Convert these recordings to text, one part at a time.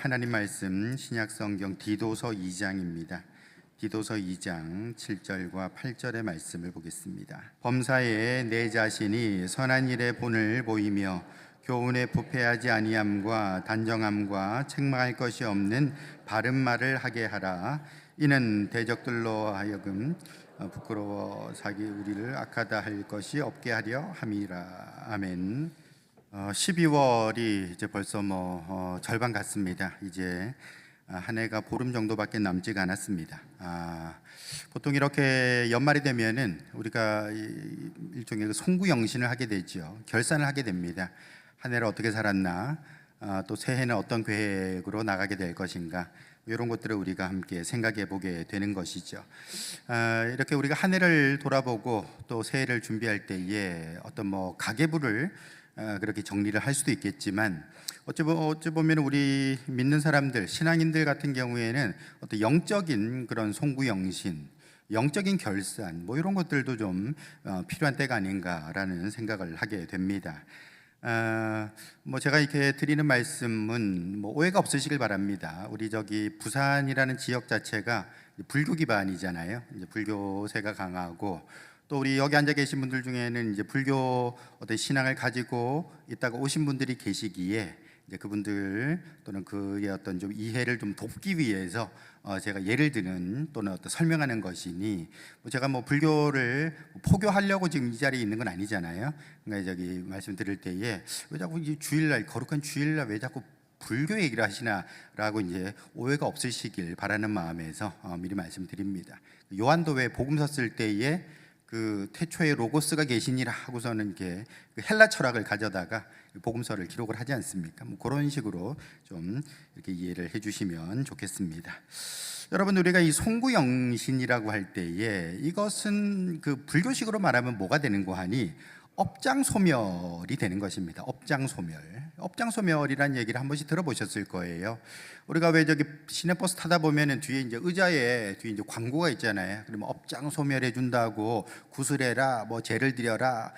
하나님 말씀 신약성경 디도서 2장입니다. 디도서 2장 7절과 8절의 말씀을 보겠습니다. 범사에 내 자신이 선한 일에 본을 보이며 교훈에 부패하지 아니함과 단정함과 책망할 것이 없는 바른 말을 하게 하라. 이는 대적들로 하여금 부끄러워 자기 우리를 악하다 할 것이 없게 하려 함이라. 아멘. 12월이 이제 벌써 절반 갔습니다. 이제 한 해가 보름 정도밖에 남지가 않았습니다. 보통 이렇게 연말이 되면은 우리가 일종의 송구영신을 하게 되죠. 결산을 하게 됩니다. 한 해를 어떻게 살았나, 또 새해는 어떤 계획으로 나가게 될 것인가, 이런 것들을 우리가 함께 생각해 보게 되는 것이죠. 이렇게 우리가 한 해를 돌아보고 또 새해를 준비할 때에 어떤 가계부를 그렇게 정리를 할 수도 있겠지만, 어찌 보면 우리 믿는 사람들, 신앙인들 같은 경우에는 어떤 영적인 그런 송구영신, 영적인 결산 이런 것들도 좀 필요한 때가 아닌가라는 생각을 하게 됩니다. 제가 이렇게 드리는 말씀은 오해가 없으시길 바랍니다. 우리 부산이라는 지역 자체가 불교 기반이잖아요. 이제 불교세가 강하고, 또 우리 여기 앉아 계신 분들 중에는 이제 불교 어떤 신앙을 가지고 있다가 오신 분들이 계시기에, 이제 그분들 또는 그의 어떤 좀 이해를 좀 돕기 위해서 제가 예를 드는 또는 어떤 설명하는 것이니, 제가 불교를 포교하려고 지금 이 자리에 있는 건 아니잖아요. 그러니까 말씀드릴 때에 왜 자꾸 주일날, 거룩한 주일날 왜 자꾸 불교 얘기를 하시나라고 이제 오해가 없으시길 바라는 마음에서 미리 말씀드립니다. 요한도 왜 복음서 쓸 때에 그 태초에 로고스가 계시니라 하고서는 이렇게 헬라 철학을 가져다가 복음서를 기록을 하지 않습니까? 그런 식으로 좀 이렇게 이해를 해주시면 좋겠습니다. 여러분, 우리가 이 송구영신이라고 할 때에 이것은 그 불교식으로 말하면 뭐가 되는고 하니 업장소멸이 되는 것입니다. 업장소멸이라는 얘기를 한 번씩 들어보셨을 거예요. 우리가 왜 시내버스 타다 보면은 뒤에 이제 의자에 뒤에 이제 광고가 있잖아요. 그러면 업장소멸해 준다고, 구슬해라, 죄를 드려라,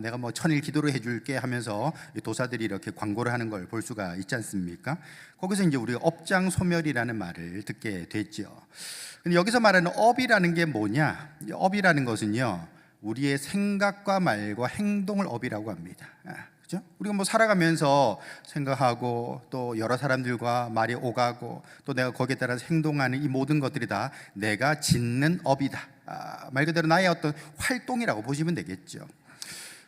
내가 천일 기도를 해줄게 하면서 도사들이 이렇게 광고를 하는 걸 볼 수가 있지 않습니까? 거기서 이제 우리가 업장소멸이라는 말을 듣게 됐죠. 근데 여기서 말하는 업이라는 게 뭐냐? 업이라는 것은요, 우리의 생각과 말과 행동을 업이라고 합니다. 그렇죠? 우리가 살아가면서 생각하고 또 여러 사람들과 말이 오가고 또 내가 거기에 따라서 행동하는 이 모든 것들이 다 내가 짓는 업이다. 말 그대로 나의 어떤 활동이라고 보시면 되겠죠.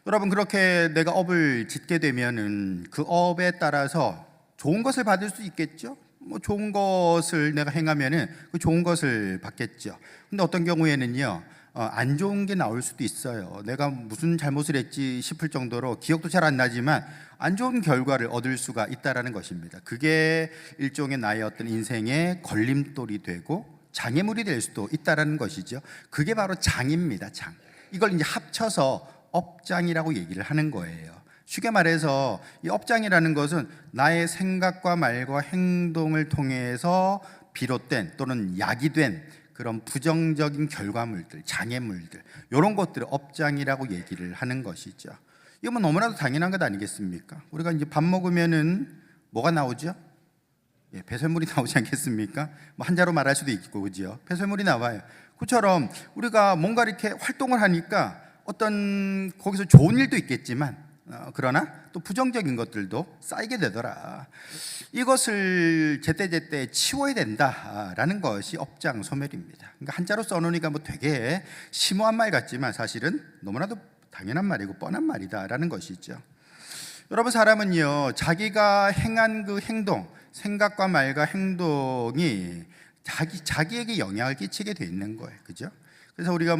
여러분, 그렇게 내가 업을 짓게 되면은 그 업에 따라서 좋은 것을 받을 수 있겠죠. 좋은 것을 내가 행하면은 그 좋은 것을 받겠죠. 근데 어떤 경우에는요, 안 좋은 게 나올 수도 있어요. 내가 무슨 잘못을 했지 싶을 정도로 기억도 잘 안 나지만 안 좋은 결과를 얻을 수가 있다라는 것입니다. 그게 일종의 나의 어떤 인생의 걸림돌이 되고 장애물이 될 수도 있다라는 것이죠. 그게 바로 장입니다. 장. 이걸 이제 합쳐서 업장이라고 얘기를 하는 거예요. 쉽게 말해서 이 업장이라는 것은 나의 생각과 말과 행동을 통해서 비롯된 또는 야기된 그런 부정적인 결과물들, 장애물들, 이런 것들을 업장이라고 얘기를 하는 것이죠. 이건 너무나도 당연한 것 아니겠습니까? 우리가 이제 밥 먹으면은 뭐가 나오죠? 배설물이 나오지 않겠습니까? 한자로 말할 수도 있고, 그죠? 배설물이 나와요. 그처럼 우리가 뭔가 이렇게 활동을 하니까 어떤 거기서 좋은 일도 있겠지만, 그러나 또 부정적인 것들도 쌓이게 되더라. 이것을 제때제때 치워야 된다라는 것이 업장소멸입니다. 그러니까 한자로 써놓으니까 되게 심오한 말 같지만 사실은 너무나도 당연한 말이고 뻔한 말이다라는 것이죠. 여러분, 사람은요, 자기가 행한 그 행동, 생각과 말과 행동이 자기에게 영향을 끼치게 돼 있는 거예요. 그죠? 그래서 우리가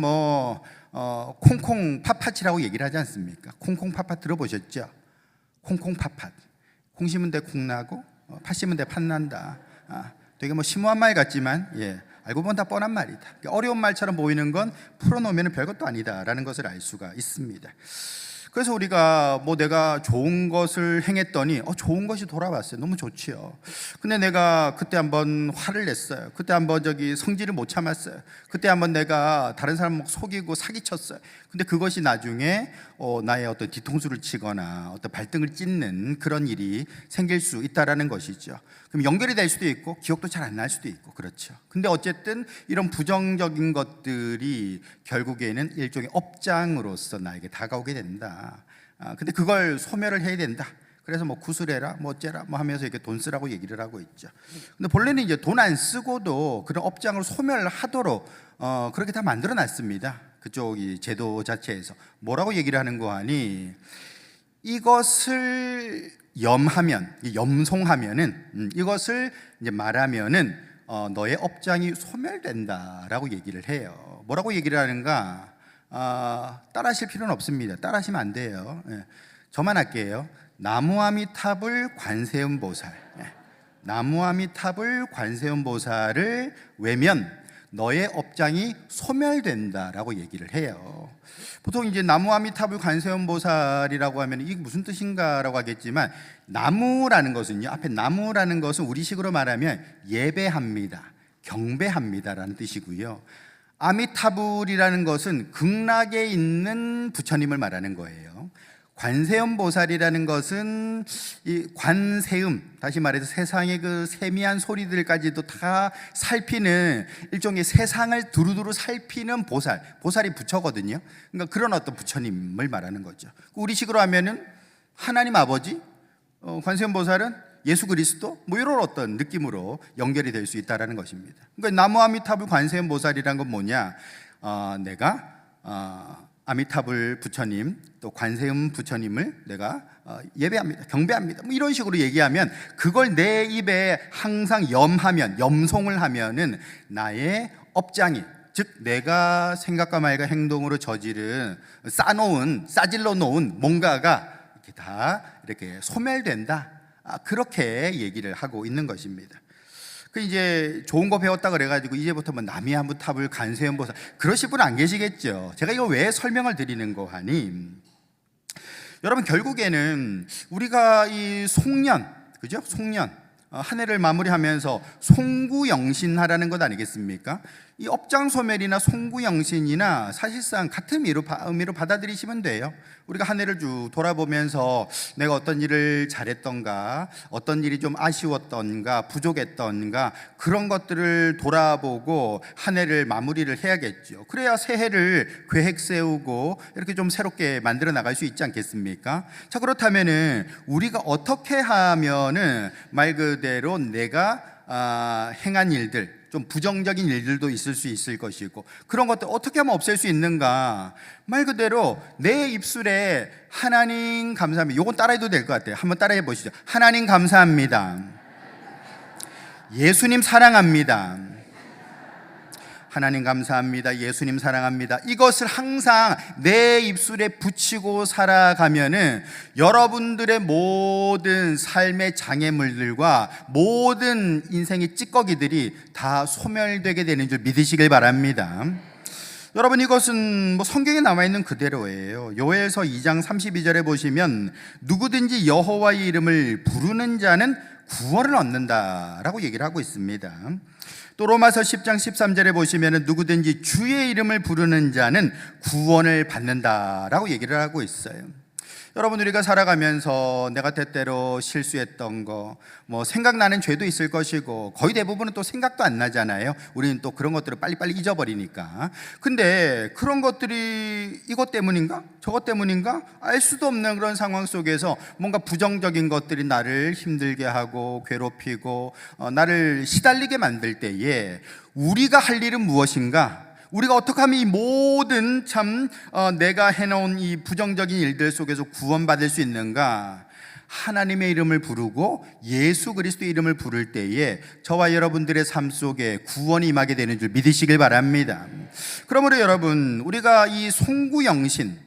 콩콩 팥팥이라고 얘기를 하지 않습니까? 콩콩 팥팥 들어보셨죠? 콩콩 팥팥. 콩 심은 데 콩 나고 팥 심은 데 팥 난다. 되게 심오한 말 같지만 알고 보면 다 뻔한 말이다. 어려운 말처럼 보이는 건 풀어놓으면 별것도 아니다라는 것을 알 수가 있습니다. 그래서 우리가 내가 좋은 것을 행했더니 좋은 것이 돌아왔어요. 너무 좋지요. 근데 내가 그때 한번 화를 냈어요. 그때 한번 성질을 못 참았어요. 그때 한번 내가 다른 사람 속이고 사기쳤어요. 근데 그것이 나중에 나의 어떤 뒤통수를 치거나 어떤 발등을 찢는 그런 일이 생길 수 있다라는 것이죠. 그럼 연결이 될 수도 있고 기억도 잘 안 날 수도 있고 그렇죠. 근데 어쨌든 이런 부정적인 것들이 결국에는 일종의 업장으로서 나에게 다가오게 된다. 근데 그걸 소멸을 해야 된다. 그래서 뭐 구슬해라, 뭐 어째라, 뭐 하면서 이렇게 돈 쓰라고 얘기를 하고 있죠. 근데 본래는 이제 돈 안 쓰고도 그런 업장을 소멸하도록 그렇게 다 만들어 놨습니다. 그쪽 이 제도 자체에서 뭐라고 얘기를 하는 거 하니 이것을 염송하면은 이것을 이제 말하면은 너의 업장이 소멸된다라고 얘기를 해요. 뭐라고 얘기를 하는가? 따라하실 필요는 없습니다. 따라하시면 안 돼요. 예. 저만 할게요. 나무아미타불 관세음보살. 예. 나무아미타불 관세음보살을 외면 너의 업장이 소멸된다라고 얘기를 해요. 보통 이제 나무아미타불 관세음보살이라고 하면 이게 무슨 뜻인가라고 하겠지만, 나무라는 것은요, 앞에 나무라는 것은 우리식으로 말하면 예배합니다, 경배합니다라는 뜻이고요. 아미타불이라는 것은 극락에 있는 부처님을 말하는 거예요. 관세음보살이라는 것은 이 관세음, 다시 말해서 세상의 그 세미한 소리들까지도 다 살피는 일종의 세상을 두루두루 살피는 보살, 보살이 부처거든요. 그러니까 그런 어떤 부처님을 말하는 거죠. 우리식으로 하면은 하나님 아버지, 관세음보살은 예수 그리스도, 뭐 이런 어떤 느낌으로 연결이 될 수 있다라는 것입니다. 그러니까 나무아미타불 관세음보살이란 건 뭐냐? 내가 아미타불 부처님, 또 관세음 부처님을 내가 예배합니다, 경배합니다, 뭐 이런 식으로 얘기하면 그걸 내 입에 항상 염송을 하면은 나의 업장이, 즉 내가 생각과 말과 행동으로 저지른 싸질러 놓은 뭔가가 이렇게 다 이렇게 소멸된다. 그렇게 얘기를 하고 있는 것입니다. 그 이제 좋은 거 배웠다 그래가지고 이제부터 뭐 나무아미타불 관세음보살 그러실 분 안 계시겠죠. 제가 이거 왜 설명을 드리는 거 하니, 여러분 결국에는 우리가 이 송년, 그죠? 송년 한 해를 마무리하면서 송구영신하라는 것 아니겠습니까? 이 업장소멸이나 송구영신이나 사실상 같은 의미로 받아들이시면 돼요. 우리가 한 해를 쭉 돌아보면서 내가 어떤 일을 잘했던가, 어떤 일이 좀 아쉬웠던가, 부족했던가, 그런 것들을 돌아보고 한 해를 마무리를 해야겠죠. 그래야 새해를 계획 세우고 이렇게 좀 새롭게 만들어 나갈 수 있지 않겠습니까? 자, 그렇다면은 우리가 어떻게 하면은 말 그대로 내가 행한 일들, 좀 부정적인 일들도 있을 수 있을 것이고, 그런 것들 어떻게 하면 없앨 수 있는가? 말 그대로 내 입술에 하나님 감사합니다, 요건 따라해도 될 것 같아요. 한번 따라해 보시죠. 하나님 감사합니다, 예수님 사랑합니다, 하나님 감사합니다, 예수님 사랑합니다. 이것을 항상 내 입술에 붙이고 살아가면은 여러분들의 모든 삶의 장애물들과 모든 인생의 찌꺼기들이 다 소멸되게 되는 줄 믿으시길 바랍니다. 여러분, 이것은 뭐 성경에 나와 있는 그대로예요. 요엘서 2장 32절에 보시면 누구든지 여호와의 이름을 부르는 자는 구원을 얻는다라고 얘기를 하고 있습니다. 또 로마서 10장 13절에 보시면 누구든지 주의 이름을 부르는 자는 구원을 받는다라고 얘기를 하고 있어요. 여러분, 우리가 살아가면서 내가 때때로 실수했던 거, 뭐 생각나는 죄도 있을 것이고, 거의 대부분은 또 생각도 안 나잖아요. 우리는 또 그런 것들을 빨리빨리 잊어버리니까. 근데 그런 것들이 이것 때문인가? 저것 때문인가? 알 수도 없는 그런 상황 속에서 뭔가 부정적인 것들이 나를 힘들게 하고 괴롭히고 나를 시달리게 만들 때에 우리가 할 일은 무엇인가? 우리가 어떻게 하면 이 모든 내가 해놓은 이 부정적인 일들 속에서 구원받을 수 있는가? 하나님의 이름을 부르고 예수 그리스도의 이름을 부를 때에 저와 여러분들의 삶 속에 구원이 임하게 되는 줄 믿으시길 바랍니다. 그러므로 여러분, 우리가 이 송구영신,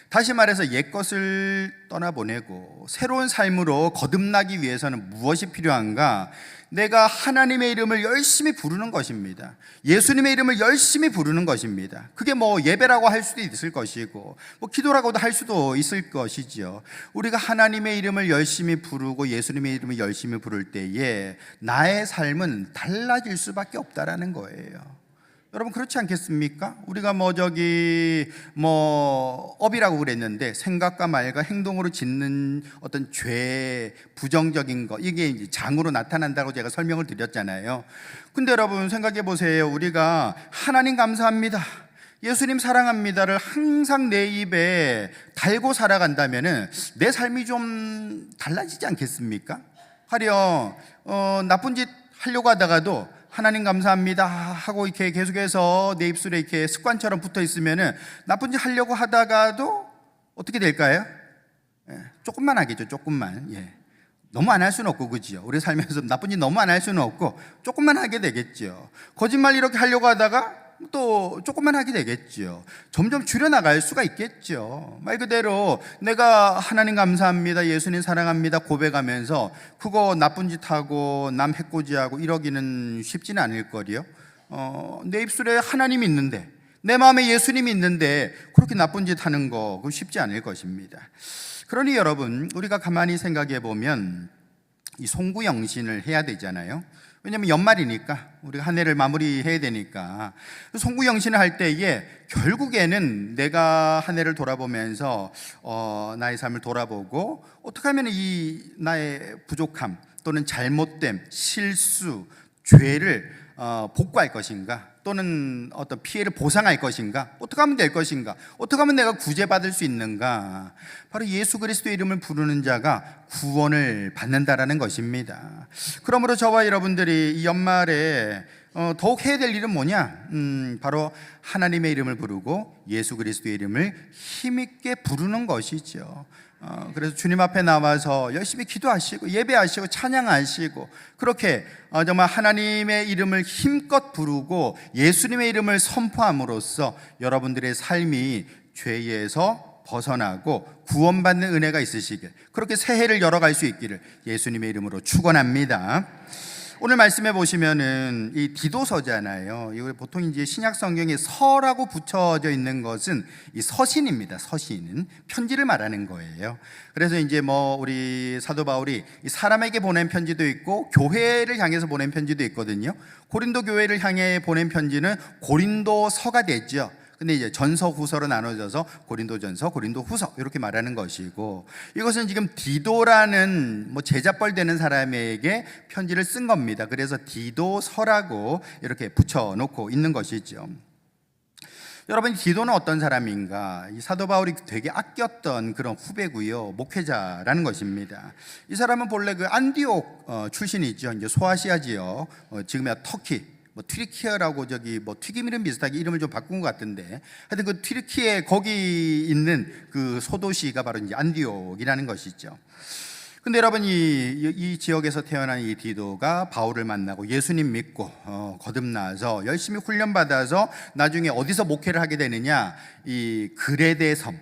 다시 말해서 옛것을 떠나보내고 새로운 삶으로 거듭나기 위해서는 무엇이 필요한가? 내가 하나님의 이름을 열심히 부르는 것입니다. 예수님의 이름을 열심히 부르는 것입니다. 그게 뭐 예배라고 할 수도 있을 것이고, 뭐 기도라고도 할 수도 있을 것이지요. 우리가 하나님의 이름을 열심히 부르고 예수님의 이름을 열심히 부를 때에 나의 삶은 달라질 수밖에 없다라는 거예요. 여러분 그렇지 않겠습니까? 우리가 업이라고 그랬는데 생각과 말과 행동으로 짓는 어떤 죄, 부정적인 거, 이게 이제 장으로 나타난다고 제가 설명을 드렸잖아요. 근데 여러분 생각해 보세요. 우리가 하나님 감사합니다, 예수님 사랑합니다를 항상 내 입에 달고 살아간다면은 내 삶이 좀 달라지지 않겠습니까? 하려 나쁜 짓 하려고 하다가도 하나님 감사합니다 하고 이렇게 계속해서 내 입술에 이렇게 습관처럼 붙어 있으면은 나쁜 짓 하려고 하다가도 어떻게 될까요? 조금만 하겠죠, 조금만. 너무 안 할 수는 없고, 그죠? 우리 살면서 나쁜 짓 너무 안 할 수는 없고 조금만 하게 되겠죠. 거짓말 이렇게 하려고 하다가 또 조금만 하게 되겠죠. 점점 줄여나갈 수가 있겠죠. 말 그대로 내가 하나님 감사합니다, 예수님 사랑합니다 고백하면서 그거 나쁜 짓 하고 남 해코지하고 이러기는 쉽지는 않을 거리요. 내 입술에 하나님이 있는데, 내 마음에 예수님이 있는데 그렇게 나쁜 짓 하는 거 그거 쉽지 않을 것입니다. 그러니 여러분, 우리가 가만히 생각해 보면 이 송구영신을 해야 되잖아요. 왜냐하면 연말이니까 우리가 한 해를 마무리해야 되니까 송구영신을 할 때에 결국에는 내가 한 해를 돌아보면서 나의 삶을 돌아보고 어떻게 하면 이 나의 부족함 또는 잘못됨, 실수, 죄를 복구할 것인가, 또는 어떤 피해를 보상할 것인가, 어떻게 하면 될 것인가, 어떻게 하면 내가 구제받을 수 있는가. 바로 예수 그리스도의 이름을 부르는 자가 구원을 받는다라는 것입니다. 그러므로 저와 여러분들이 이 연말에 더욱 해야 될 일은 뭐냐? 바로 하나님의 이름을 부르고 예수 그리스도의 이름을 힘있게 부르는 것이죠. 그래서 주님 앞에 나와서 열심히 기도하시고 예배하시고 찬양하시고 그렇게 정말 하나님의 이름을 힘껏 부르고 예수님의 이름을 선포함으로써 여러분들의 삶이 죄에서 벗어나고 구원받는 은혜가 있으시길, 그렇게 새해를 열어갈 수 있기를 예수님의 이름으로 축원합니다. 오늘 말씀해 보시면은 이 디도서잖아요. 이거 보통 이제 신약 성경에 서라고 붙여져 있는 것은 이 서신입니다. 서신은 편지를 말하는 거예요. 그래서 이제 우리 사도 바울이 사람에게 보낸 편지도 있고 교회를 향해서 보낸 편지도 있거든요. 고린도 교회를 향해 보낸 편지는 고린도서가 되죠. 근데 이제 전서 후서로 나눠져서 고린도전서, 고린도후서 이렇게 말하는 것이고, 이것은 지금 디도라는 제자뻘 되는 사람에게 편지를 쓴 겁니다. 그래서 디도서라고 이렇게 붙여놓고 있는 것이죠. 여러분, 디도는 어떤 사람인가? 이 사도 바울이 되게 아꼈던 그런 후배고요, 목회자라는 것입니다. 이 사람은 본래 그 안디옥 출신이죠. 이제 소아시아 지역, 지금의 터키, 튀르키예라고 튀김 이름 비슷하게 이름을 좀 바꾼 것 같은데, 하여튼 그 튀르키예 거기 있는 그 소도시가 바로 이제 안디옥이라는 것이죠. 근데 여러분, 이 지역에서 태어난 이 디도가 바울을 만나고 예수님 믿고 거듭나서 열심히 훈련받아서 나중에 어디서 목회를 하게 되느냐, 이 그레데 섬,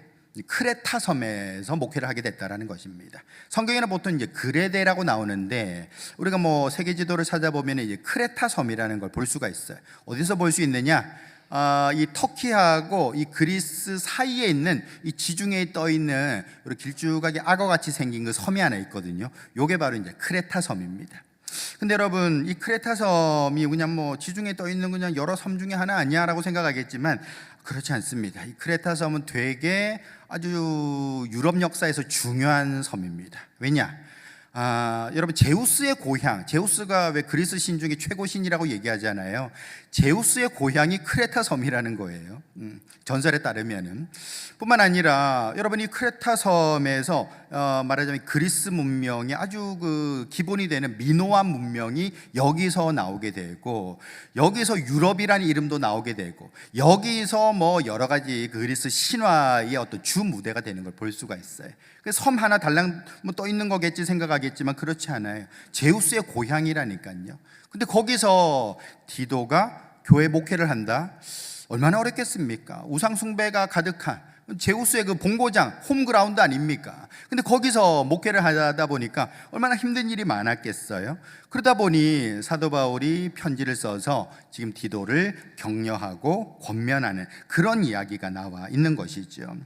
크레타 섬에서 목회를 하게 됐다라는 것입니다. 성경에는 보통 이제 그레데라고 나오는데, 우리가 세계 지도를 찾아보면 이제 크레타 섬이라는 걸 볼 수가 있어요. 어디서 볼 수 있느냐? 이 터키하고 이 그리스 사이에 있는 이 지중해에 떠 있는 이렇게 길쭉하게 악어같이 생긴 그 섬이 하나 있거든요. 요게 바로 이제 크레타 섬입니다. 근데 여러분, 이 크레타 섬이 그냥 지중해에 떠 있는 그냥 여러 섬 중에 하나 아니야라고 생각하겠지만 그렇지 않습니다. 이 크레타 섬은 되게 아주 유럽 역사에서 중요한 섬입니다. 왜냐? 여러분, 제우스의 고향, 제우스가 왜 그리스 신 중에 최고 신이라고 얘기하잖아요. 제우스의 고향이 크레타 섬이라는 거예요. 전설에 따르면은. 뿐만 아니라 여러분, 이 크레타 섬에서 말하자면 그리스 문명이 아주 그 기본이 되는 미노안 문명이 여기서 나오게 되고, 여기서 유럽이라는 이름도 나오게 되고, 여기서 여러 가지 그리스 신화의 어떤 주 무대가 되는 걸 볼 수가 있어요. 섬 하나 달랑 떠 있는 거겠지 생각하겠지만 그렇지 않아요. 제우스의 고향이라니까요. 근데 거기서 디도가 교회 목회를 한다? 얼마나 어렵겠습니까? 우상숭배가 가득한 제우스의 그 본고장, 홈그라운드 아닙니까? 근데 거기서 목회를 하다 보니까 얼마나 힘든 일이 많았겠어요? 그러다 보니 사도 바울이 편지를 써서 지금 디도를 격려하고 권면하는 그런 이야기가 나와 있는 것이죠.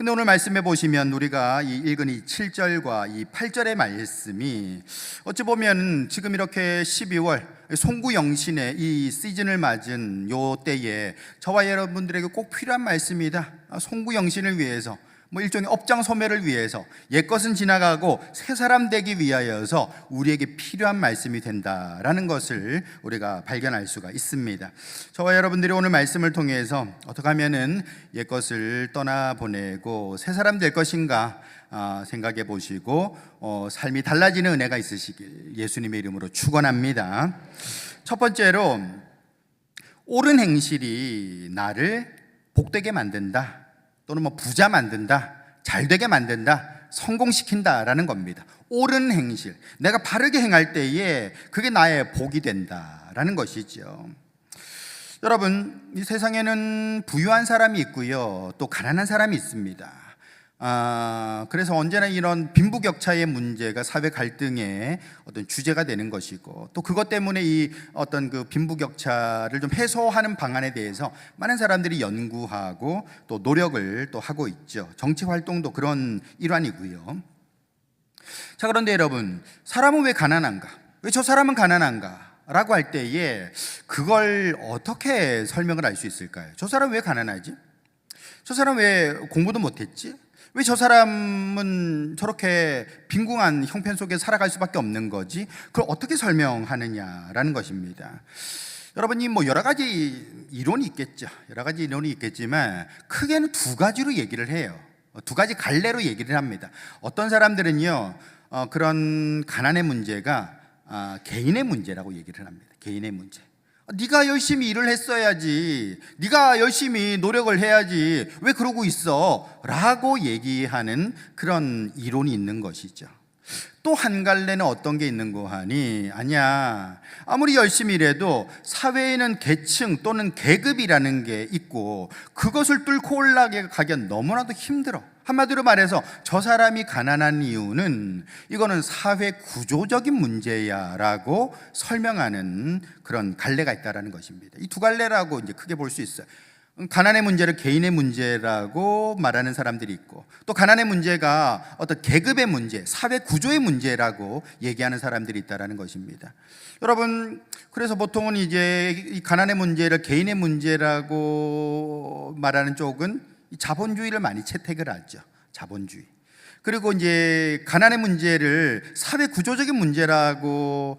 근데 오늘 말씀해 보시면 우리가 이 읽은 이 7절과 이 8절의 말씀이 어찌 보면 지금 이렇게 12월 송구영신의 이 시즌을 맞은 요 때에 저와 여러분들에게 꼭 필요한 말씀이다. 송구영신을 위해서, 일종의 업장 소멸을 위해서, 옛것은 지나가고 새 사람 되기 위하여서 우리에게 필요한 말씀이 된다라는 것을 우리가 발견할 수가 있습니다. 저와 여러분들이 오늘 말씀을 통해서 어떻게 하면은 옛것을 떠나보내고 새 사람 될 것인가 생각해 보시고 삶이 달라지는 은혜가 있으시길 예수님의 이름으로 축원합니다. 첫 번째로, 옳은 행실이 나를 복되게 만든다, 또는 부자 만든다, 잘되게 만든다, 성공시킨다라는 겁니다. 옳은 행실, 내가 바르게 행할 때에 그게 나의 복이 된다라는 것이죠. 여러분, 이 세상에는 부유한 사람이 있고요, 또 가난한 사람이 있습니다. 그래서 언제나 이런 빈부격차의 문제가 사회 갈등의 어떤 주제가 되는 것이고, 또 그것 때문에 이 어떤 그 빈부격차를 좀 해소하는 방안에 대해서 많은 사람들이 연구하고 또 노력을 또 하고 있죠. 정치 활동도 그런 일환이고요. 자, 그런데 여러분, 사람은 왜 가난한가? 왜 저 사람은 가난한가? 라고 할 때에 그걸 어떻게 설명을 할 수 있을까요? 저 사람 왜 가난하지? 저 사람 왜 공부도 못했지? 왜 저 사람은 저렇게 빈궁한 형편 속에 살아갈 수밖에 없는 거지? 그걸 어떻게 설명하느냐라는 것입니다. 여러분이 여러 가지 이론이 있겠죠. 여러 가지 이론이 있겠지만 크게는 두 가지로 얘기를 해요. 두 가지 갈래로 얘기를 합니다. 어떤 사람들은요, 그런 가난의 문제가 개인의 문제라고 얘기를 합니다. 개인의 문제. 네가 열심히 일을 했어야지, 네가 열심히 노력을 해야지, 왜 그러고 있어? 라고 얘기하는 그런 이론이 있는 것이죠. 또 한 갈래는 어떤 게 있는 거 하니, 아니야, 아무리 열심히 일해도 사회에는 계층 또는 계급이라는 게 있고 그것을 뚫고 올라가기엔 너무나도 힘들어. 한마디로 말해서 저 사람이 가난한 이유는 이거는 사회 구조적인 문제야 라고 설명하는 그런 갈래가 있다는 것입니다. 이 두 갈래라고 이제 크게 볼 수 있어요. 가난의 문제를 개인의 문제라고 말하는 사람들이 있고, 또 가난의 문제가 어떤 계급의 문제, 사회 구조의 문제라고 얘기하는 사람들이 있다는 것입니다. 여러분, 그래서 보통은 이제 이 가난의 문제를 개인의 문제라고 말하는 쪽은 자본주의를 많이 채택을 하죠. 자본주의. 그리고 이제 가난의 문제를 사회 구조적인 문제라고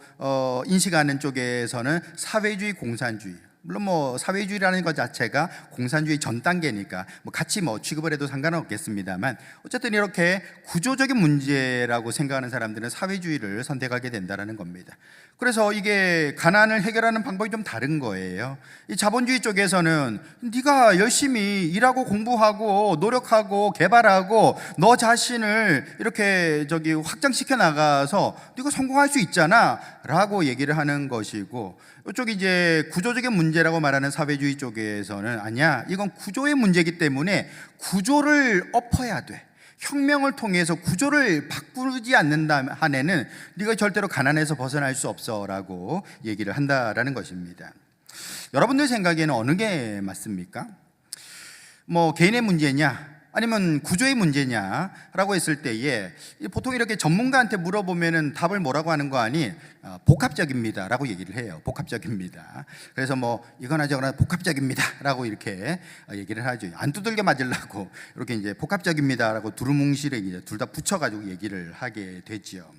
인식하는 쪽에서는 사회주의, 공산주의. 물론 사회주의라는 것 자체가 공산주의 전 단계니까 같이 취급을 해도 상관은 없겠습니다만, 어쨌든 이렇게 구조적인 문제라고 생각하는 사람들은 사회주의를 선택하게 된다는 겁니다. 그래서 이게 가난을 해결하는 방법이 좀 다른 거예요. 이 자본주의 쪽에서는 네가 열심히 일하고 공부하고 노력하고 개발하고 너 자신을 이렇게 확장시켜 나가서 네가 성공할 수 있잖아 라고 얘기를 하는 것이고, 이쪽이 이제 구조적인 문제라고 말하는 사회주의 쪽에서는 아니야, 이건 구조의 문제이기 때문에 구조를 엎어야 돼. 혁명을 통해서 구조를 바꾸지 않는다 한에는 네가 절대로 가난에서 벗어날 수 없어 라고 얘기를 한다라는 것입니다. 여러분들 생각에는 어느 게 맞습니까? 개인의 문제냐 아니면 구조의 문제냐라고 했을 때에 보통 이렇게 전문가한테 물어보면은 답을 뭐라고 하는 거 아니? 복합적입니다 라고 얘기를 해요. 복합적입니다. 그래서 이거나 저거나 복합적입니다 라고 이렇게 얘기를 하죠. 안 두들겨 맞으려고 이렇게 이제 복합적입니다 라고 두루뭉실에 이제 둘 다 붙여가지고 얘기를 하게 되죠.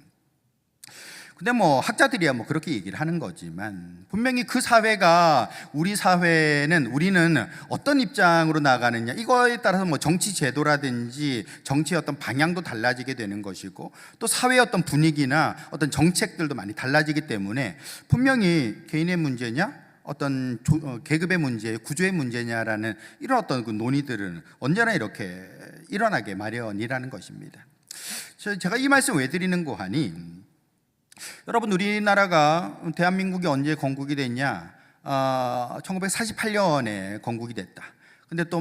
근데 학자들이야 그렇게 얘기를 하는 거지만, 분명히 그 사회가 우리 사회는, 우리는 어떤 입장으로 나가느냐, 이거에 따라서 정치 제도라든지 정치의 어떤 방향도 달라지게 되는 것이고, 또 사회의 어떤 분위기나 어떤 정책들도 많이 달라지기 때문에 분명히 개인의 문제냐 어떤 계급의 문제, 구조의 문제냐라는 이런 어떤 그 논의들은 언제나 이렇게 일어나게 마련이라는 것입니다. 제가 이 말씀 왜 드리는 거 하니, 여러분, 우리나라가 대한민국이 언제 건국이 됐냐? 1948년에 건국이 됐다. 근데 또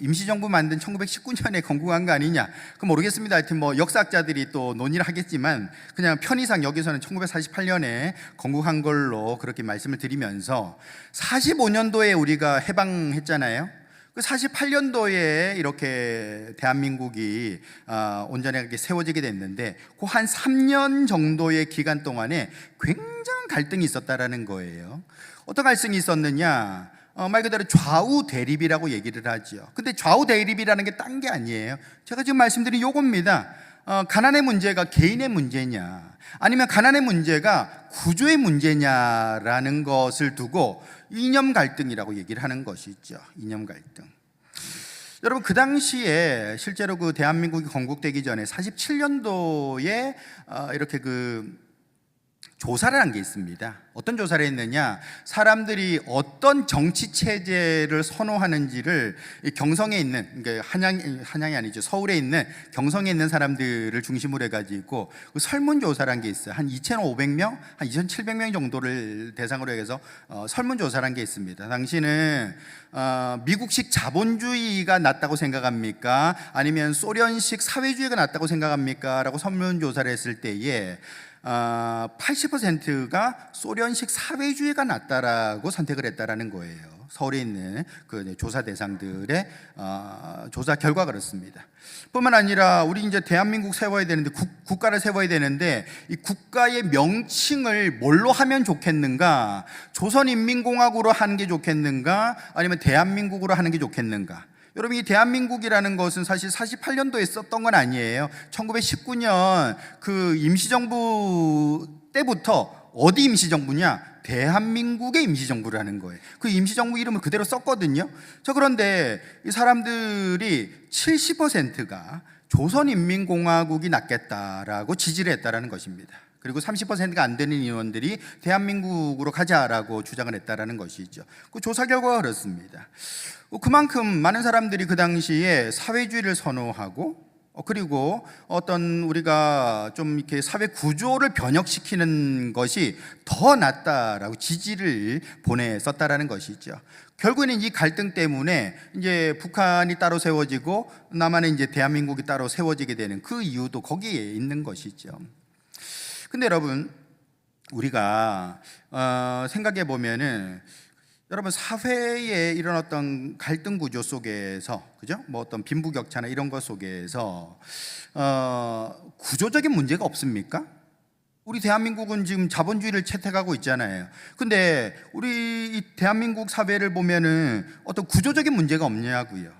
임시정부 만든 1919년에 건국한 거 아니냐? 그 모르겠습니다. 하여튼 역사학자들이 또 논의를 하겠지만, 그냥 편의상 여기서는 1948년에 건국한 걸로 그렇게 말씀을 드리면서, 45년도에 우리가 해방했잖아요. 그 48년도에 이렇게 대한민국이 온전하게 세워지게 됐는데 그 한 3년 정도의 기간 동안에 굉장한 갈등이 있었다라는 거예요. 어떤 갈등이 있었느냐? 말 그대로 좌우 대립이라고 얘기를 하죠. 근데 좌우 대립이라는 게 딴 게 아니에요. 제가 지금 말씀드린 요겁니다. 가난의 문제가 개인의 문제냐, 아니면 가난의 문제가 구조의 문제냐라는 것을 두고 이념 갈등이라고 얘기를 하는 것이죠. 이념 갈등. 여러분, 그 당시에 실제로 그 대한민국이 건국되기 전에 47년도에 이렇게 그 조사를 한 게 있습니다. 어떤 조사를 했느냐? 사람들이 어떤 정치 체제를 선호하는지를 경성에 있는, 그러니까 한양이 아니죠, 서울에 있는 경성에 있는 사람들을 중심으로 해가지고 그 설문조사를 한 게 있어요. 한 2,500명, 한 2,700명 정도를 대상으로 해서 설문조사를 한 게 있습니다. 당시는 미국식 자본주의가 낫다고 생각합니까? 아니면 소련식 사회주의가 낫다고 생각합니까? 라고 설문조사를 했을 때에 80%가 소련식 사회주의가 낫다라고 선택을 했다라는 거예요. 서울에 있는 그 조사 대상들의 조사 결과 그렇습니다. 뿐만 아니라 우리 이제 대한민국 세워야 되는데 국가를 세워야 되는데 이 국가의 명칭을 뭘로 하면 좋겠는가? 조선인민공화국으로 하는 게 좋겠는가? 아니면 대한민국으로 하는 게 좋겠는가? 여러분, 이 대한민국이라는 것은 사실 48년도에 썼던 건 아니에요. 1919년 그 임시정부 때부터 어디 임시정부냐? 대한민국의 임시정부라는 거예요. 그 임시정부 이름을 그대로 썼거든요. 그런데 이 사람들이 70%가 조선인민공화국이 낫겠다라고 지지를 했다라는 것입니다. 그리고 30%가 안 되는 의원들이 대한민국으로 가자라고 주장을 했다라는 것이죠. 그 조사 결과가 그렇습니다. 그만큼 많은 사람들이 그 당시에 사회주의를 선호하고, 그리고 어떤 우리가 좀 이렇게 사회 구조를 변혁시키는 것이 더 낫다라고 지지를 보냈었다라는 것이죠. 결국에는 이 갈등 때문에 이제 북한이 따로 세워지고 남한은 이제 대한민국이 따로 세워지게 되는 그 이유도 거기에 있는 것이죠. 근데 여러분, 우리가 생각해 보면은 여러분, 사회에 이런 어떤 갈등 구조 속에서, 그죠? 뭐 어떤 빈부격차나 이런 것 속에서 구조적인 문제가 없습니까? 우리 대한민국은 지금 자본주의를 채택하고 있잖아요. 근데 우리 이 대한민국 사회를 보면은 어떤 구조적인 문제가 없냐고요.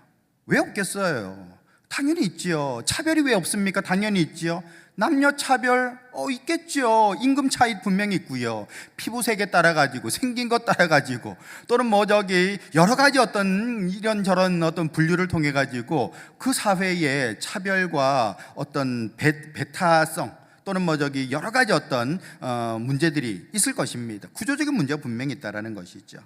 왜 없겠어요? 당연히 있지요. 차별이 왜 없습니까? 당연히 있지요. 남녀 차별 있겠죠. 임금 차이 분명히 있고요. 피부색에 따라 가지고, 생긴 것 따라 가지고, 또는 뭐 저기 여러 가지 어떤 이런저런 어떤 분류를 통해 가지고 그 사회의 차별과 어떤 배타성, 또는 뭐 저기 여러 가지 어떤 문제들이 있을 것입니다. 구조적인 문제가 분명히 있다라는 것이죠.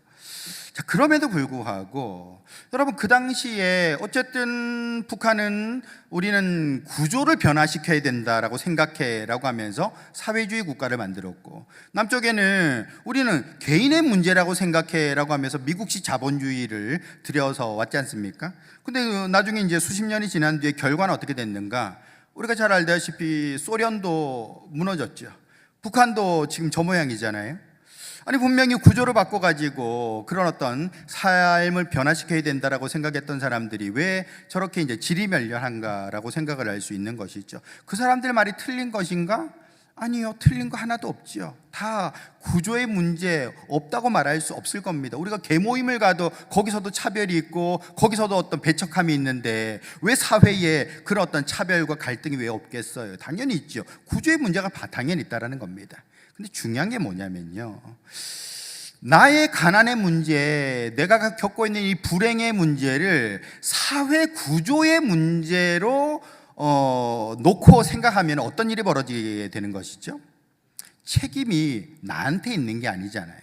자, 그럼에도 불구하고 여러분, 그 당시에 어쨌든 북한은 우리는 구조를 변화시켜야 된다라고 생각해라고 하면서 사회주의 국가를 만들었고, 남쪽에는 우리는 개인의 문제라고 생각해라고 하면서 미국식 자본주의를 들여서 왔지 않습니까? 근데 나중에 이제 수십 년이 지난 뒤에 결과는 어떻게 됐는가? 우리가 잘 알다시피 소련도 무너졌죠. 북한도 지금 저 모양이잖아요. 아니, 분명히 구조를 바꿔가지고 그런 어떤 삶을 변화시켜야 된다라고 생각했던 사람들이 왜 저렇게 이제 지리멸렬한가라고 생각을 할 수 있는 것이죠. 그 사람들 말이 틀린 것인가? 아니요, 틀린 거 하나도 없지요. 다 구조의 문제 없다고 말할 수 없을 겁니다. 우리가 개모임을 가도 거기서도 차별이 있고 거기서도 어떤 배척함이 있는데 왜 사회에 그런 어떤 차별과 갈등이 왜 없겠어요? 당연히 있죠. 구조의 문제가 당연히 있다라는 겁니다. 근데 중요한 게 뭐냐면요, 나의 가난의 문제, 내가 겪고 있는 이 불행의 문제를 사회 구조의 문제로 놓고 생각하면 어떤 일이 벌어지게 되는 것이죠? 책임이 나한테 있는 게 아니잖아요.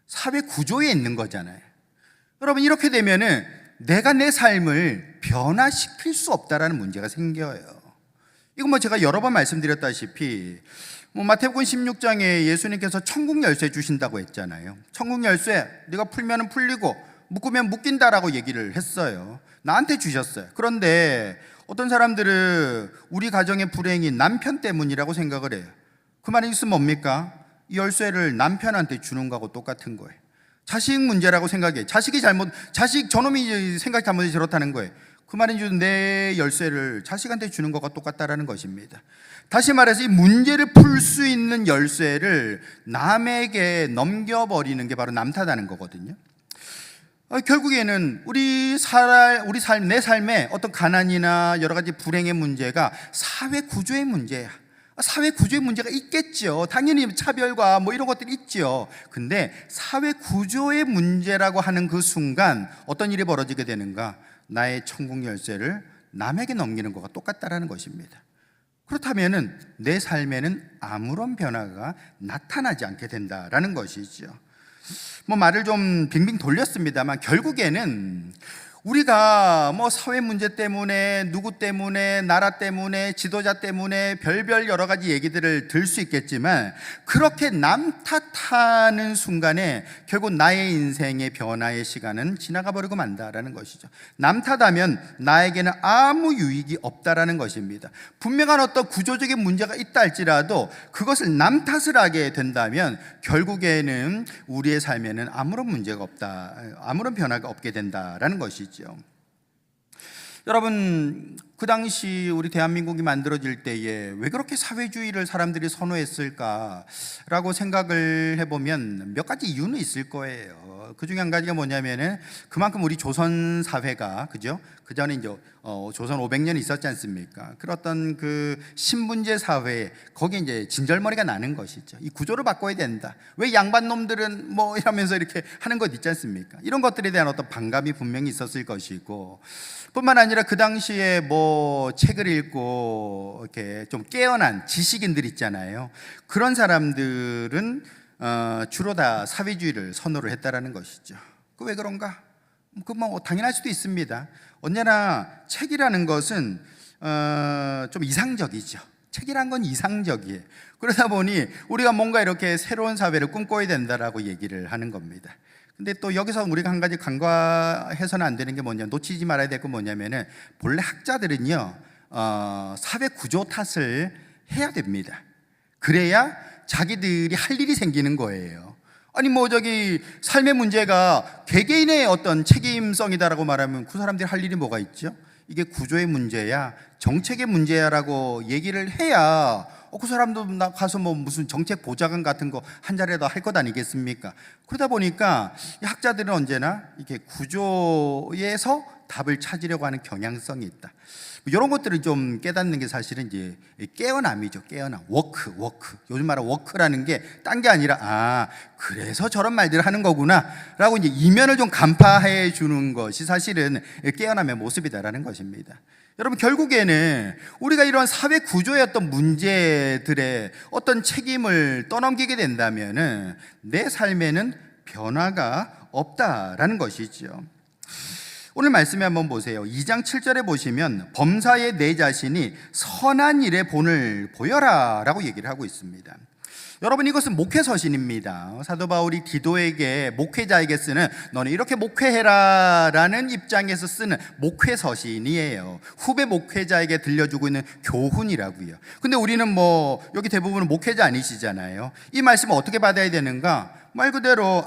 사회 구조에 있는 거잖아요. 여러분, 이렇게 되면은 내가 내 삶을 변화시킬 수 없다라는 문제가 생겨요. 이건 뭐 제가 여러 번 말씀드렸다시피 마태복음 16장에 예수님께서 천국 열쇠 주신다고 했잖아요. 천국 열쇠 네가 풀면은 풀리고 묶으면 묶인다라고 얘기를 했어요. 나한테 주셨어요. 그런데 어떤 사람들은 우리 가정의 불행이 남편 때문이라고 생각을 해요. 그 말이 있으면 뭡니까? 이 열쇠를 남편한테 주는 거하고 똑같은 거예요. 자식 문제라고 생각해. 자식 저놈이 생각이 잘못해서 저렇다는 거예요. 그 말은 내 열쇠를 자식한테 주는 것과 똑같다라는 것입니다. 다시 말해서 이 문제를 풀 수 있는 열쇠를 남에게 넘겨버리는 게 바로 남탓하는 거거든요. 결국에는 내 삶에 어떤 가난이나 여러 가지 불행의 문제가 사회 구조의 문제야. 사회 구조의 문제가 있겠죠. 당연히 차별과 뭐 이런 것들이 있죠. 근데 사회 구조의 문제라고 하는 그 순간 어떤 일이 벌어지게 되는가? 나의 천국 열쇠를 남에게 넘기는 것과 똑같다라는 것입니다. 그렇다면은 내 삶에는 아무런 변화가 나타나지 않게 된다라는 것이죠. 말을 좀 빙빙 돌렸습니다만 결국에는 우리가 사회 문제 때문에, 누구 때문에, 나라 때문에, 지도자 때문에 별별 여러 가지 얘기들을 들 수 있겠지만 그렇게 남 탓하는 순간에 결국 나의 인생의 변화의 시간은 지나가 버리고 만다라는 것이죠. 남 탓하면 나에게는 아무 유익이 없다라는 것입니다. 분명한 어떤 구조적인 문제가 있다 할지라도 그것을 남 탓을 하게 된다면 결국에는 우리의 삶에는 아무런 문제가 없다, 아무런 변화가 없게 된다라는 것이죠. 여러분, 그 당시 우리 대한민국이 만들어질 때에 왜 그렇게 사회주의를 사람들이 선호했을까라고 생각을 해보면 몇 가지 이유는 있을 거예요. 그 중에 한 가지가 뭐냐면은 그만큼 우리 조선 사회가, 그죠? 그 전에 이제 조선 500년 있었지 않습니까? 그런 그 신분제 사회에 거기에 이제 진절머리가 나는 것이죠. 이 구조를 바꿔야 된다. 왜 양반 놈들은 이러면서 이렇게 하는 것 있지 않습니까? 이런 것들에 대한 어떤 반감이 분명히 있었을 것이고, 뿐만 아니라 그 당시에 책을 읽고 이렇게 좀 깨어난 지식인들 있잖아요. 그런 사람들은 주로 다 사회주의를 선호를 했다라는 것이죠. 그 왜 그런가? 당연할 수도 있습니다. 언제나 책이라는 것은 좀 이상적이죠. 책이란 건 이상적이에요. 그러다 보니 우리가 뭔가 이렇게 새로운 사회를 꿈꿔야 된다라고 얘기를 하는 겁니다. 근데 또 여기서 우리가 한 가지 간과해서는 안 되는 게 놓치지 말아야 될 건 뭐냐면은 본래 학자들은요 사회 구조 탓을 해야 됩니다. 그래야 자기들이 할 일이 생기는 거예요. 아니 삶의 문제가 개개인의 어떤 책임성이다라고 말하면 그 사람들이 할 일이 뭐가 있죠? 이게 구조의 문제야, 정책의 문제야라고 얘기를 해야 그 사람도 가서 무슨 정책 보좌관 같은 거 한 자리라도 할 것 아니겠습니까? 그러다 보니까 이 학자들은 언제나 이렇게 구조에서 답을 찾으려고 하는 경향성이 있다. 이런 것들을 좀 깨닫는 게 사실은 이제 깨어남이죠. 깨어남. 워크. 요즘 말하는 워크라는 게 딴 게 아니라 그래서 저런 말들을 하는 거구나 라고 이제 이면을 좀 간파해 주는 것이 사실은 깨어남의 모습이다라는 것입니다. 여러분, 결국에는 우리가 이런 사회 구조의 어떤 문제들의 어떤 책임을 떠넘기게 된다면은 내 삶에는 변화가 없다라는 것이죠. 오늘 말씀에 한번 보세요. 2장 7절에 보시면 범사에 내 자신이 선한 일의 본을 보여라 라고 얘기를 하고 있습니다. 여러분, 이것은 목회서신입니다. 사도 바울이 디도에게, 목회자에게 쓰는 너는 이렇게 목회해라 라는 입장에서 쓰는 목회서신이에요. 후배 목회자에게 들려주고 있는 교훈이라고요. 근데 우리는 여기 대부분은 목회자 아니시잖아요. 이 말씀을 어떻게 받아야 되는가? 말 그대로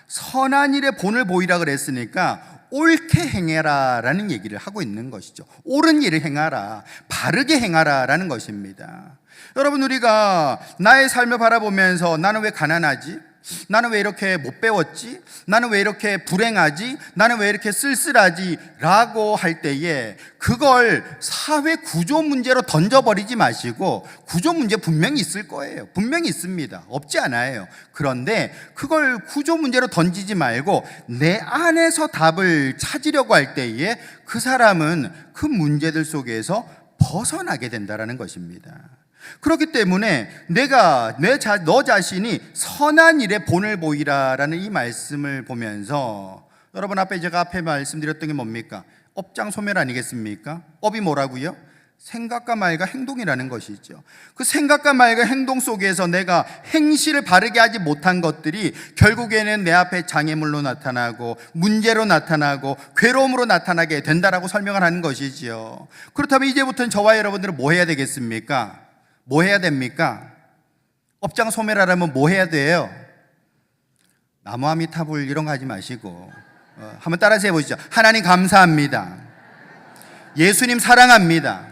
선한 일의 본을 보이라 그랬으니까 옳게 행해라 라는 얘기를 하고 있는 것이죠. 옳은 일을 행하라, 바르게 행하라 라는 것입니다. 여러분, 우리가 나의 삶을 바라보면서 나는 왜 가난하지? 나는 왜 이렇게 못 배웠지? 나는 왜 이렇게 불행하지? 나는 왜 이렇게 쓸쓸하지? 라고 할 때에 그걸 사회 구조 문제로 던져버리지 마시고, 구조 문제 분명히 있을 거예요. 분명히 있습니다. 없지 않아요. 그런데 그걸 구조 문제로 던지지 말고 내 안에서 답을 찾으려고 할 때에 그 사람은 그 문제들 속에서 벗어나게 된다는 것입니다. 그렇기 때문에 너 자신이 선한 일에 본을 보이라라는 이 말씀을 보면서, 여러분, 제가 앞에 말씀드렸던 게 뭡니까? 업장소멸 아니겠습니까? 업이 뭐라고요? 생각과 말과 행동이라는 것이죠. 그 생각과 말과 행동 속에서 내가 행실을 바르게 하지 못한 것들이 결국에는 내 앞에 장애물로 나타나고 문제로 나타나고 괴로움으로 나타나게 된다라고 설명을 하는 것이지요. 그렇다면 이제부터는 저와 여러분들은 뭐 해야 되겠습니까? 뭐 해야 됩니까? 업장 소멸하려면 뭐 해야 돼요? 나무아미타불 이런 거 하지 마시고 한번 따라서 해보시죠. 하나님 감사합니다. 예수님 사랑합니다.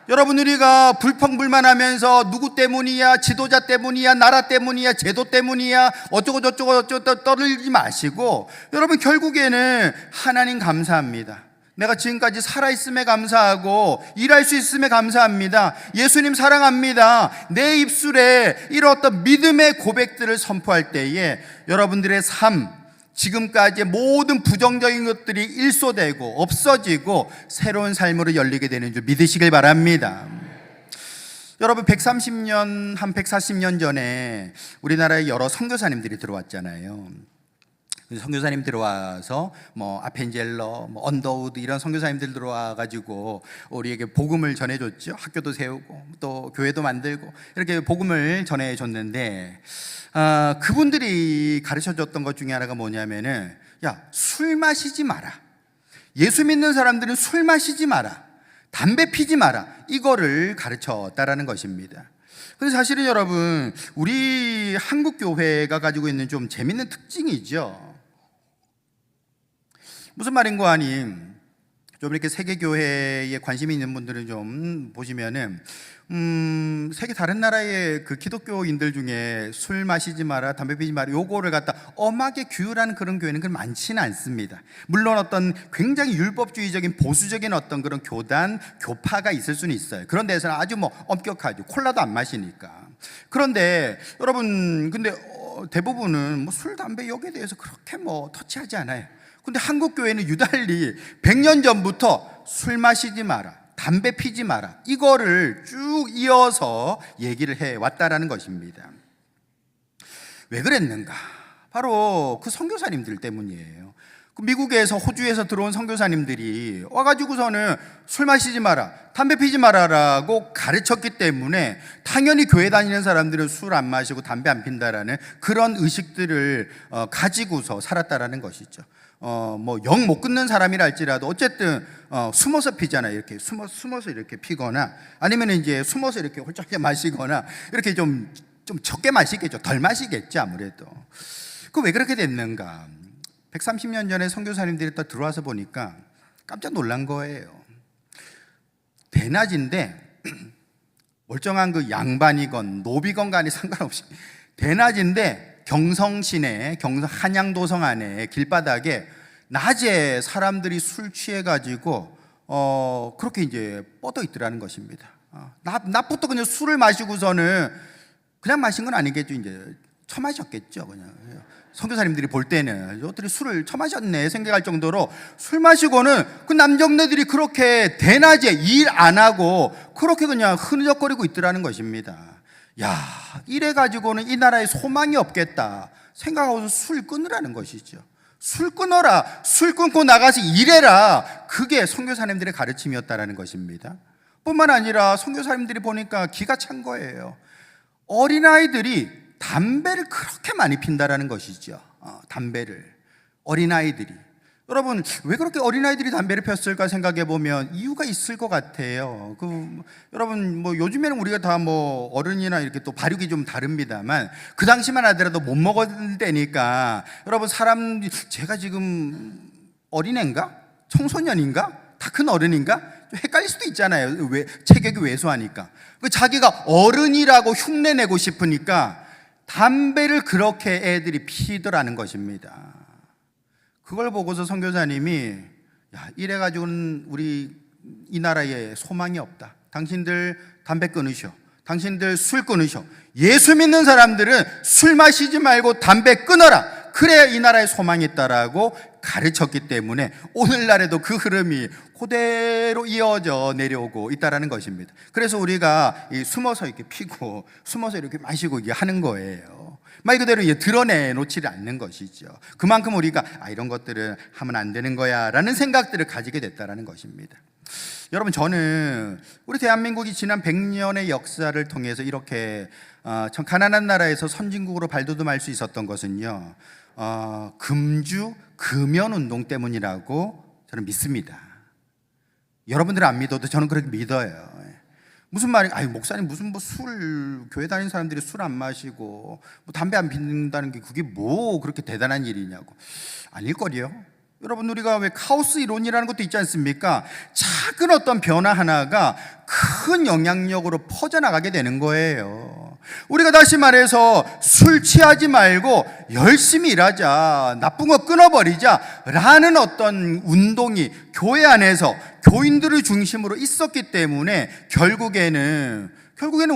여러분, 우리가 불평불만하면서 누구 때문이야, 지도자 때문이야, 나라 때문이야, 제도 때문이야, 어쩌고 저쩌고 떠들지 마시고, 여러분 결국에는 하나님 감사합니다. 내가 지금까지 살아있음에 감사하고 일할 수 있음에 감사합니다. 예수님 사랑합니다. 내 입술에 이런 어떤 믿음의 고백들을 선포할 때에 여러분들의 삶, 지금까지의 모든 부정적인 것들이 일소되고 없어지고 새로운 삶으로 열리게 되는 줄 믿으시길 바랍니다. 여러분, 140년 전에 우리나라에 여러 선교사님들이 들어왔잖아요. 선교사님 들어와서 아펜젤러, 언더우드 이런 선교사님들 들어와가지고 우리에게 복음을 전해줬죠. 학교도 세우고 또 교회도 만들고 이렇게 복음을 전해줬는데, 그분들이 가르쳐줬던 것 중에 하나가 뭐냐면은, 야, 술 마시지 마라. 예수 믿는 사람들은 술 마시지 마라. 담배 피지 마라. 이거를 가르쳤다라는 것입니다. 근데 사실은 여러분, 우리 한국 교회가 가지고 있는 좀 재밌는 특징이죠. 무슨 말인고 하니, 좀 이렇게 세계 교회에 관심이 있는 분들은 좀 보시면은 세계 다른 나라의 그 기독교인들 중에 술 마시지 마라, 담배 피지 마라, 요거를 갖다 엄하게 규율하는 그런 교회는 그렇게 많지는 않습니다. 물론 어떤 굉장히 율법주의적인 보수적인 어떤 그런 교단, 교파가 있을 수는 있어요. 그런 데서는 아주 엄격하죠. 콜라도 안 마시니까. 그런데 여러분, 근데 대부분은 술, 담배 여기에 대해서 그렇게 터치하지 않아요. 근데 한국 교회는 유달리 100년 전부터 술 마시지 마라, 담배 피지 마라, 이거를 쭉 이어서 얘기를 해왔다라는 것입니다. 왜 그랬는가? 바로 그 선교사님들 때문이에요. 미국에서, 호주에서 들어온 선교사님들이 와가지고서는 술 마시지 마라, 담배 피지 마라라고 가르쳤기 때문에 당연히 교회 다니는 사람들은 술 안 마시고 담배 안 핀다라는 그런 의식들을 가지고서 살았다라는 것이죠. 영 못 끊는 사람이라 할지라도 어쨌든 숨어서 피잖아요. 이렇게 숨어서 이렇게 피거나, 아니면 이제 숨어서 이렇게 홀짝 마시거나, 이렇게 좀 적게 마시겠죠. 덜 마시겠죠, 아무래도. 그 왜 그렇게 됐는가? 130년 전에 선교사님들이 또 들어와서 보니까 깜짝 놀란 거예요. 대낮인데 멀쩡한 그 양반이건 노비건 간에 상관없이 대낮인데 경성시내, 한양도성 안에 길바닥에 낮에 사람들이 술 취해가지고 그렇게 이제 뻗어 있더라는 것입니다. 낮부터 그냥 술을 마시고서는, 그냥 마신 건 아니겠죠. 이제 처마셨겠죠. 그냥 선교사님들이 볼 때는 저들이 술을 처마셨네 생각할 정도로 술 마시고는 그 남정네들이 그렇게 대낮에 일 안 하고 그렇게 그냥 흐느적거리고 있더라는 것입니다. 야, 이래가지고는 이 나라에 소망이 없겠다 생각하고서 술 끊으라는 것이죠. 술 끊어라, 술 끊고 나가서 일해라. 그게 선교사님들의 가르침이었다라는 것입니다. 뿐만 아니라 선교사님들이 보니까 기가 찬 거예요. 어린아이들이 담배를 그렇게 많이 핀다라는 것이죠. 담배를, 어린아이들이. 여러분, 왜 그렇게 어린아이들이 담배를 폈을까 생각해 보면 이유가 있을 것 같아요. 여러분, 요즘에는 우리가 다 어른이나 이렇게 또 발육이 좀 다릅니다만, 그 당시만 하더라도 못 먹을 때니까, 여러분, 제가 지금 어린애인가? 청소년인가? 다 큰 어른인가? 좀 헷갈릴 수도 있잖아요. 체격이 왜소하니까. 자기가 어른이라고 흉내내고 싶으니까 담배를 그렇게 애들이 피더라는 것입니다. 그걸 보고서 선교사님이, 야, 이래가지고는 우리 이 나라에 소망이 없다. 당신들 담배 끊으셔. 당신들 술 끊으셔. 예수 믿는 사람들은 술 마시지 말고 담배 끊어라. 그래야 이 나라에 소망이 있다라고 가르쳤기 때문에 오늘날에도 그 흐름이 그대로 이어져 내려오고 있다라는 것입니다. 그래서 우리가 숨어서 이렇게 피고 숨어서 이렇게 마시고 이게 하는 거예요. 말 그대로 드러내 놓지를 않는 것이죠. 그만큼 우리가 이런 것들은 하면 안 되는 거야 라는 생각들을 가지게 됐다라는 것입니다. 여러분, 저는 우리 대한민국이 지난 100년의 역사를 통해서 이렇게 참 가난한 나라에서 선진국으로 발돋움할 수 있었던 것은요, 금주 금연운동 때문이라고 저는 믿습니다. 여러분들은 안 믿어도 저는 그렇게 믿어요. 무슨 말이? 아유, 목사님 무슨 뭐 술, 교회 다니는 사람들이 술 안 마시고 뭐 담배 안 피운다는 게 그게 뭐 그렇게 대단한 일이냐고. 아닐걸요. 여러분, 우리가 왜 카오스 이론이라는 것도 있지 않습니까? 작은 어떤 변화 하나가 큰 영향력으로 퍼져나가게 되는 거예요. 우리가 다시 말해서 술 취하지 말고 열심히 일하자, 나쁜 거 끊어버리자 라는 어떤 운동이 교회 안에서 교인들을 중심으로 있었기 때문에 결국에는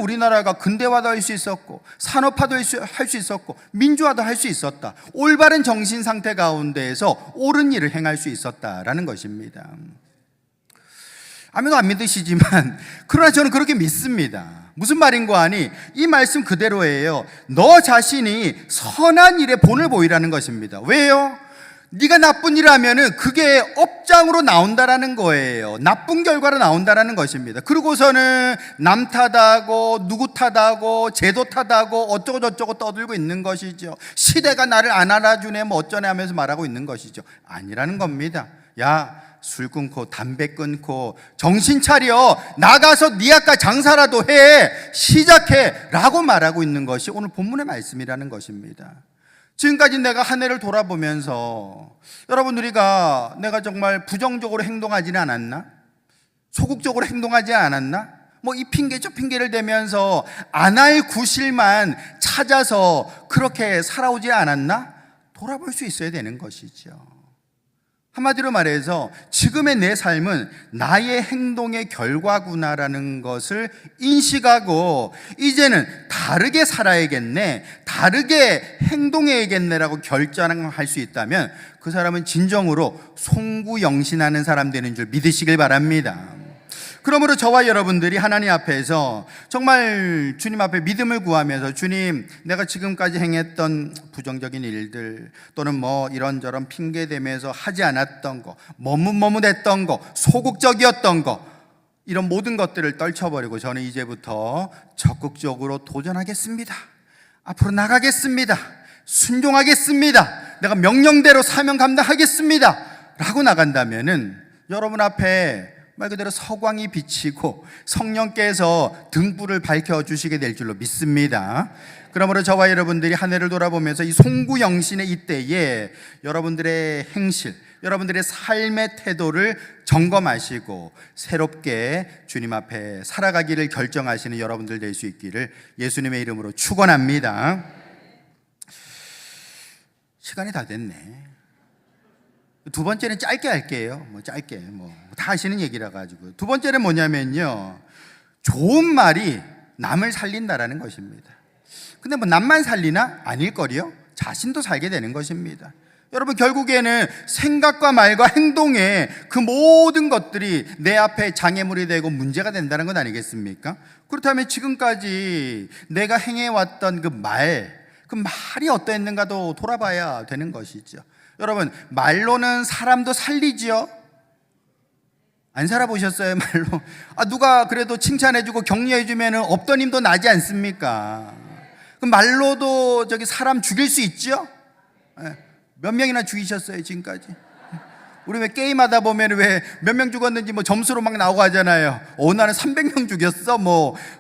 우리나라가 근대화도 할 수 있었고 산업화도 할 수 있었고 민주화도 할 수 있었다. 올바른 정신 상태 가운데에서 옳은 일을 행할 수 있었다라는 것입니다. 아무도 안 믿으시지만 그러나 저는 그렇게 믿습니다. 무슨 말인고 하니 이 말씀 그대로예요. 너 자신이 선한 일에 본을 보이라는 것입니다. 왜요? 네가 나쁜 일을 하면은 그게 업장으로 나온다라는 거예요. 나쁜 결과로 나온다라는 것입니다. 그러고서는 남 탓하고 누구 탓하고 제도 탓하고 어쩌고 저쩌고 떠들고 있는 것이죠. 시대가 나를 안 알아주네 뭐 어쩌네 하면서 말하고 있는 것이죠. 아니라는 겁니다. 야, 술 끊고 담배 끊고 정신 차려, 나가서 네 아까 장사라도 해, 시작해 라고 말하고 있는 것이 오늘 본문의 말씀이라는 것입니다. 지금까지 내가 한 해를 돌아보면서 여러분, 우리가 내가 정말 부정적으로 행동하지는 않았나? 소극적으로 행동하지 않았나? 뭐 이 핑계 저 핑계를 대면서 안 할 구실만 찾아서 그렇게 살아오지 않았나? 돌아볼 수 있어야 되는 것이죠. 한마디로 말해서 지금의 내 삶은 나의 행동의 결과구나라는 것을 인식하고 이제는 다르게 살아야겠네, 다르게 행동해야겠네라고 결정할 수 있다면 그 사람은 진정으로 송구영신하는 사람 되는 줄 믿으시길 바랍니다. 그러므로 저와 여러분들이 하나님 앞에서 정말 주님 앞에 믿음을 구하면서 주님, 내가 지금까지 행했던 부정적인 일들 또는 뭐 이런저런 핑계대면서 하지 않았던 거, 머뭇머뭇했던 거, 소극적이었던 거, 이런 모든 것들을 떨쳐버리고 저는 이제부터 적극적으로 도전하겠습니다. 앞으로 나가겠습니다. 순종하겠습니다. 내가 명령대로 사명 감당하겠습니다 라고 나간다면은 여러분 앞에 말 그대로 서광이 비치고 성령께서 등불을 밝혀주시게 될 줄로 믿습니다. 그러므로 저와 여러분들이 한 해를 돌아보면서 이 송구영신의 이때에 여러분들의 행실, 여러분들의 삶의 태도를 점검하시고 새롭게 주님 앞에 살아가기를 결정하시는 여러분들 될 수 있기를 예수님의 이름으로 축원합니다. 시간이 다 됐네. 두 번째는 짧게 할게요. 짧게 다 하시는 얘기라 가지고. 두 번째는 뭐냐면요, 좋은 말이 남을 살린다라는 것입니다. 근데 남만 살리나? 아닐걸요. 자신도 살게 되는 것입니다. 여러분, 결국에는 생각과 말과 행동에 그 모든 것들이 내 앞에 장애물이 되고 문제가 된다는 것 아니겠습니까? 그렇다면 지금까지 내가 행해왔던 그 말이 어떠했는가도 돌아봐야 되는 것이죠. 여러분, 말로는 사람도 살리지요? 안 살아보셨어요, 말로? 누가 그래도 칭찬해주고 격려해주면 없던 힘도 나지 않습니까? 그 말로도 사람 죽일 수 있죠? 몇 명이나 죽이셨어요, 지금까지? 우리 왜 게임하다 보면 왜 몇 명 죽었는지 점수로 막 나오고 하잖아요. 나는 300명 죽였어.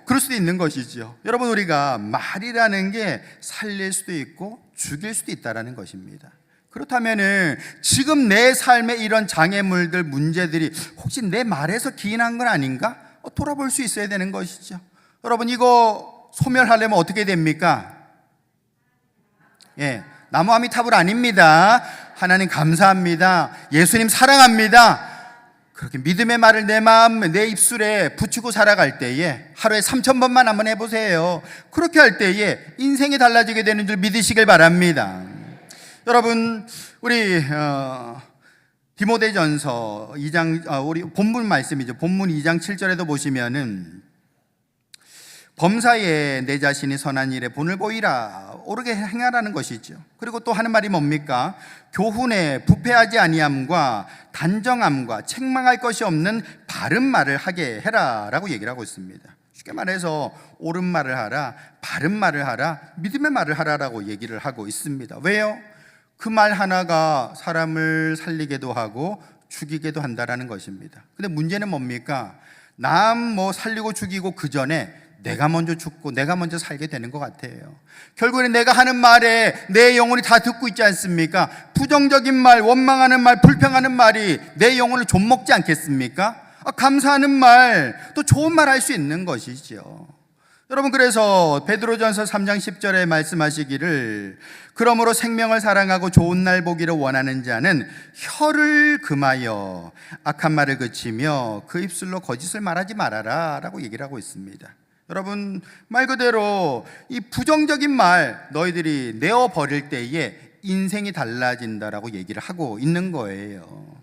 그럴 수도 있는 것이죠. 여러분, 우리가 말이라는 게 살릴 수도 있고 죽일 수도 있다는 것입니다. 그렇다면은 지금 내 삶에 이런 장애물들, 문제들이 혹시 내 말에서 기인한 건 아닌가? 돌아볼 수 있어야 되는 것이죠. 여러분, 이거 소멸하려면 어떻게 됩니까? 나무 아미타불 아닙니다. 하나님 감사합니다. 예수님 사랑합니다. 그렇게 믿음의 말을 내 마음, 내 입술에 붙이고 살아갈 때에 하루에 3,000번만 한번 해보세요. 그렇게 할 때에 인생이 달라지게 되는 줄 믿으시길 바랍니다. 여러분, 우리 디모데전서 2장, 우리 본문 말씀이죠. 본문 2장 7절에도 보시면은 범사에 내 자신이 선한 일에 본을 보이라, 오르게 행하라는 것이죠. 그리고 또 하는 말이 뭡니까? 교훈에 부패하지 아니함과 단정함과 책망할 것이 없는 바른 말을 하게 해라 라고 얘기를 하고 있습니다. 쉽게 말해서 옳은 말을 하라, 바른 말을 하라, 믿음의 말을 하라라고 얘기를 하고 있습니다. 왜요? 그 말 하나가 사람을 살리게도 하고 죽이게도 한다라는 것입니다. 근데 문제는 뭡니까? 남 뭐 살리고 죽이고 그 전에 내가 먼저 죽고 내가 먼저 살게 되는 것 같아요. 결국에는 내가 하는 말에 내 영혼이 다 듣고 있지 않습니까? 부정적인 말, 원망하는 말, 불평하는 말이 내 영혼을 좀먹지 않겠습니까? 감사하는 말, 또 좋은 말 할 수 있는 것이죠. 여러분, 그래서 베드로전서 3장 10절에 말씀하시기를 그러므로 생명을 사랑하고 좋은 날 보기를 원하는 자는 혀를 금하여 악한 말을 그치며 그 입술로 거짓을 말하지 말아라 라고 얘기를 하고 있습니다. 여러분, 말 그대로 이 부정적인 말 너희들이 내어버릴 때에 인생이 달라진다라고 얘기를 하고 있는 거예요.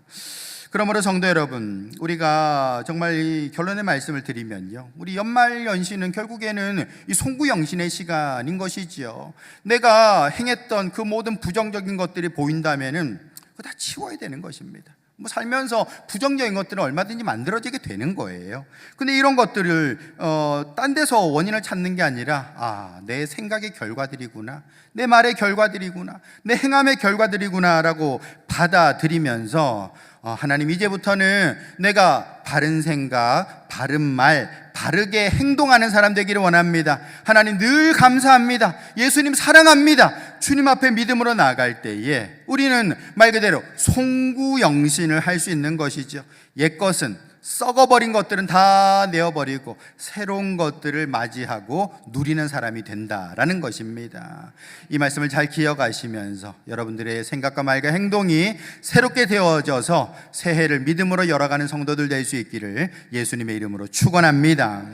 그러므로 성도 여러분, 우리가 정말 이 결론의 말씀을 드리면요, 우리 연말 연시는 결국에는 이 송구영신의 시간인 것이지요. 내가 행했던 그 모든 부정적인 것들이 보인다면은 그거 다 치워야 되는 것입니다. 뭐 살면서 부정적인 것들은 얼마든지 만들어지게 되는 거예요. 근데 이런 것들을 딴 데서 원인을 찾는 게 아니라 내 생각의 결과들이구나, 내 말의 결과들이구나, 내 행함의 결과들이구나라고 받아들이면서 하나님, 이제부터는 내가 바른 생각, 바른 말, 바르게 행동하는 사람 되기를 원합니다. 하나님, 늘 감사합니다. 예수님 사랑합니다. 주님 앞에 믿음으로 나아갈 때에 우리는 말 그대로 송구영신을 할 수 있는 것이죠. 옛것은, 썩어버린 것들은 다 내어버리고 새로운 것들을 맞이하고 누리는 사람이 된다라는 것입니다. 이 말씀을 잘 기억하시면서 여러분들의 생각과 말과 행동이 새롭게 되어져서 새해를 믿음으로 열어가는 성도들 될 수 있기를 예수님의 이름으로 축원합니다.